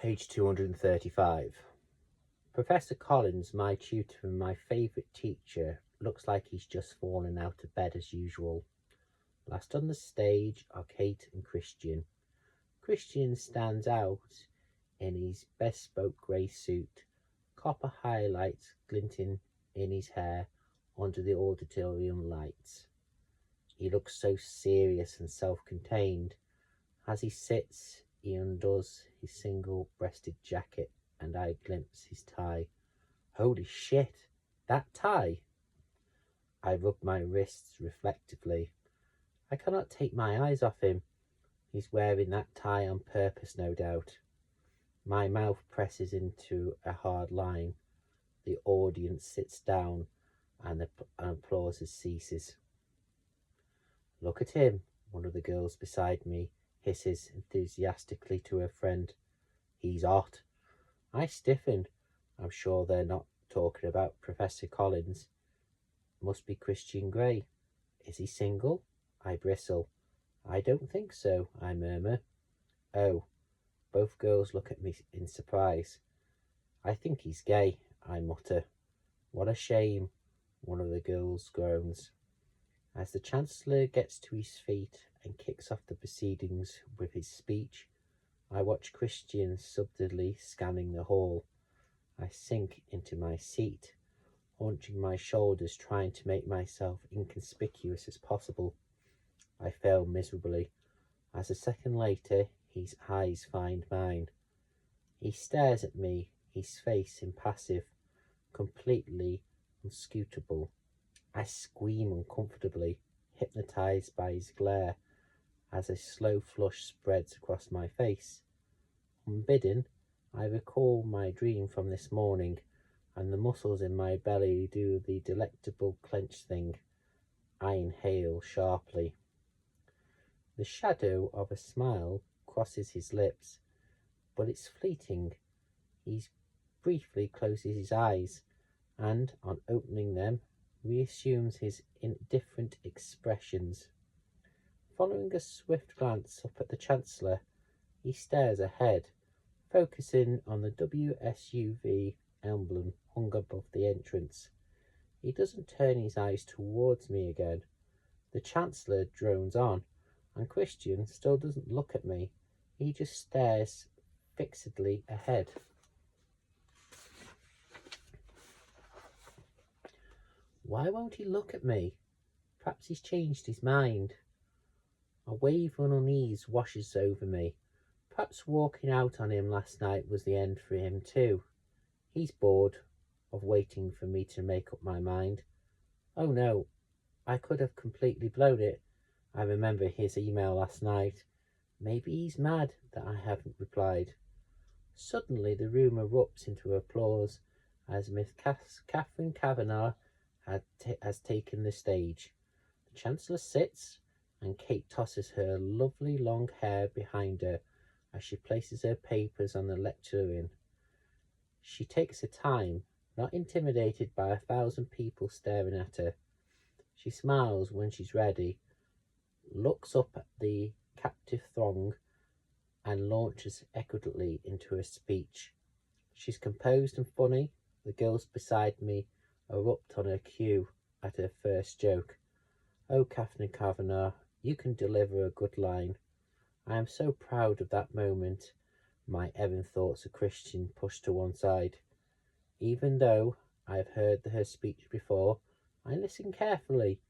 Page 235. Professor Collins, my tutor and my favourite teacher, looks like he's just fallen out of bed as usual. Last on the stage are Kate and Christian. Christian stands out in his bespoke grey suit, copper highlights glinting in his hair under the auditorium lights. He looks so serious and self-contained. As he sits, he undoes his single-breasted jacket and I glimpse his tie. Holy shit, that tie! I rub my wrists reflectively. I cannot take my eyes off him. He's wearing that tie on purpose, no doubt. My mouth presses into a hard line. The audience sits down and applause ceases. Look at him, one of the girls beside me hisses enthusiastically to her friend. He's hot. I stiffen. I'm sure they're not talking about Professor Collins. Must be Christian Grey. Is he single? I bristle. I don't think so, I murmur. Oh. Both girls look at me in surprise. I think he's gay, I mutter. What a shame, one of the girls groans. As the Chancellor gets to his feet and kicks off the proceedings with his speech, I watch Christian subtly scanning the hall. I sink into my seat, haunching my shoulders, trying to make myself inconspicuous as possible. I fail miserably. As a second later, his eyes find mine. He stares at me, his face impassive, completely inscrutable. I scream uncomfortably, hypnotized by his glare, as a slow flush spreads across my face. Unbidden, I recall my dream from this morning, and the muscles in my belly do the delectable clench thing. I inhale sharply. The shadow of a smile crosses his lips, but it's fleeting. He briefly closes his eyes, and, on opening them, reassumes his indifferent expressions. Following a swift glance up at the Chancellor, he stares ahead, focusing on the WSUV emblem hung above the entrance. He doesn't turn his eyes towards me again. The Chancellor drones on, and Christian still doesn't look at me. He just stares fixedly ahead. Why won't he look at me? Perhaps he's changed his mind. A wave of unease washes over me. Perhaps walking out on him last night was the end for him too. He's bored of waiting for me to make up my mind. Oh no, I could have completely blown it. I remember his email last night. Maybe he's mad that I haven't replied. Suddenly the room erupts into applause as Miss Catherine Kavanagh has taken the stage. The Chancellor sits, and Kate tosses her lovely long hair behind her as she places her papers on the lectern. She takes her time, not intimidated by 1,000 people staring at her. She smiles when she's ready, looks up at the captive throng, and launches equably into her speech. She's composed and funny. The girls beside me erupt on her cue at her first joke. Oh, Catherine Kavanagh, you can deliver a good line. I am so proud of that moment. My errant thoughts of Christian pushed to one side. Even though I have heard her speech before, I listen carefully.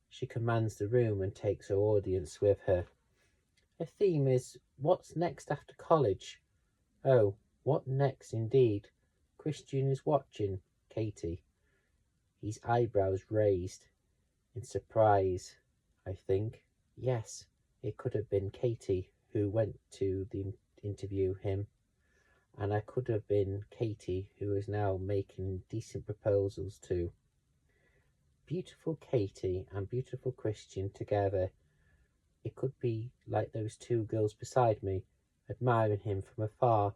She commands the room and takes her audience with her. Her theme is, what's next after college? Oh, what next indeed? Christian is watching Katie, his eyebrows raised. In surprise, I think. Yes, it could have been Katie who went to interview him, and I could have been Katie who is now making decent proposals to. Beautiful Katie and beautiful Christian together. It could be like those two girls beside me, admiring him from afar.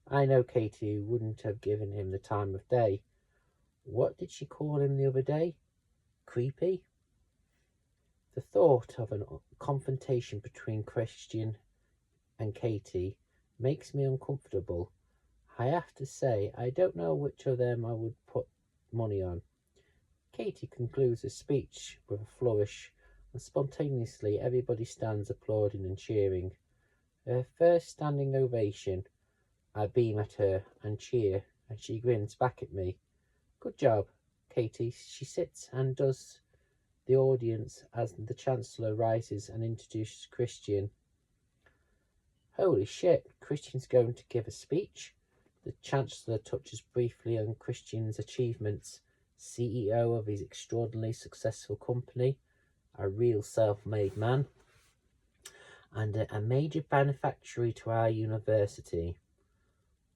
I know Katie wouldn't have given him the time of day. What did she call him the other day? Creepy? The thought of a confrontation between Christian and Katie makes me uncomfortable. I have to say, I don't know which of them I would put money on. Katie concludes her speech with a flourish, and spontaneously everybody stands applauding and cheering. Her first standing ovation. I beam at her and cheer, and she grins back at me. Good job, Katie. She sits and does the audience as the Chancellor rises and introduces Christian. Holy shit, Christian's going to give a speech? The Chancellor touches briefly on Christian's achievements, CEO of his extraordinarily successful company, a real self-made man, and a major benefactor to our university.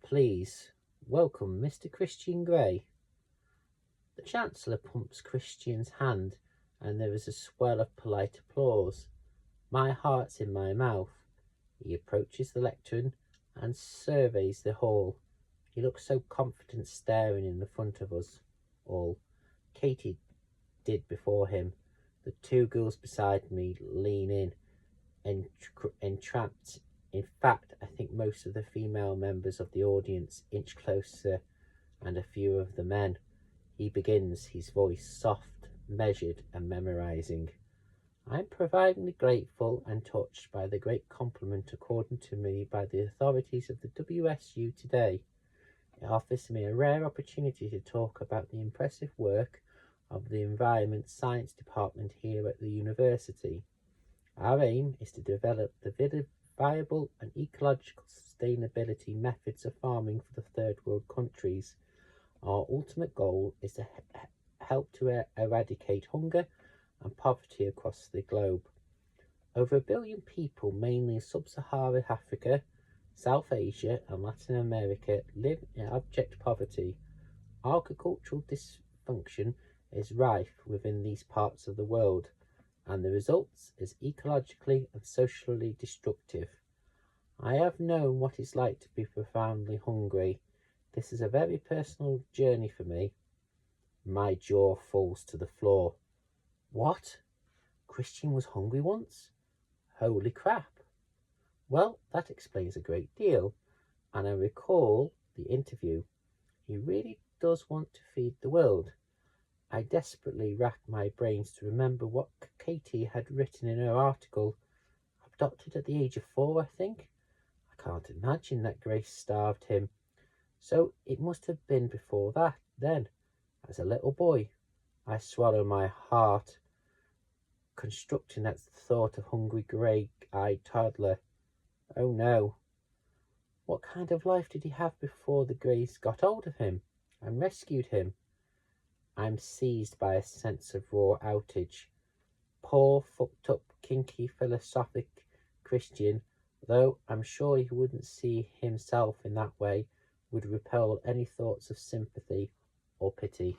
Please welcome Mr. Christian Grey. The Chancellor pumps Christian's hand, and there is a swell of polite applause. My heart's in my mouth. He approaches the lectern and surveys the hall. He looks so confident, staring in the front of us all. Katie did before him. The two girls beside me lean in, entrapped. In fact, I think most of the female members of the audience inch closer, and a few of the men. He begins, his voice soft, measured, and memorizing. I am profoundly grateful and touched by the great compliment accorded to me by the authorities of the WSU today. It offers me a rare opportunity to talk about the impressive work of the Environment Science Department here at the university. Our aim is to develop the viable and ecological sustainability methods of farming for the third world countries. Our ultimate goal is to help to eradicate hunger and poverty across the globe. Over 1 billion people, mainly in sub-Saharan Africa, South Asia and Latin America, live in abject poverty. Agricultural dysfunction is rife within these parts of the world, and the result is ecologically and socially destructive. I have known what it's like to be profoundly hungry. This is a very personal journey for me. My jaw falls to the floor. What? Christian was hungry once? Holy crap. Well, that explains a great deal, and I recall the interview. He really does want to feed the world. I desperately racked my brains to remember what Katie had written in her article. Adopted at the age of 4, I think. I can't imagine that Grace starved him. So it must have been before that, then, as a little boy. I swallow my heart, constructing at the thought of hungry grey-eyed toddler. Oh no. What kind of life did he have before the Greys got hold of him and rescued him? I'm seized by a sense of raw outrage. Poor, fucked up, kinky, philosophic Christian, though I'm sure he wouldn't see himself in that way, would repel any thoughts of sympathy or pity.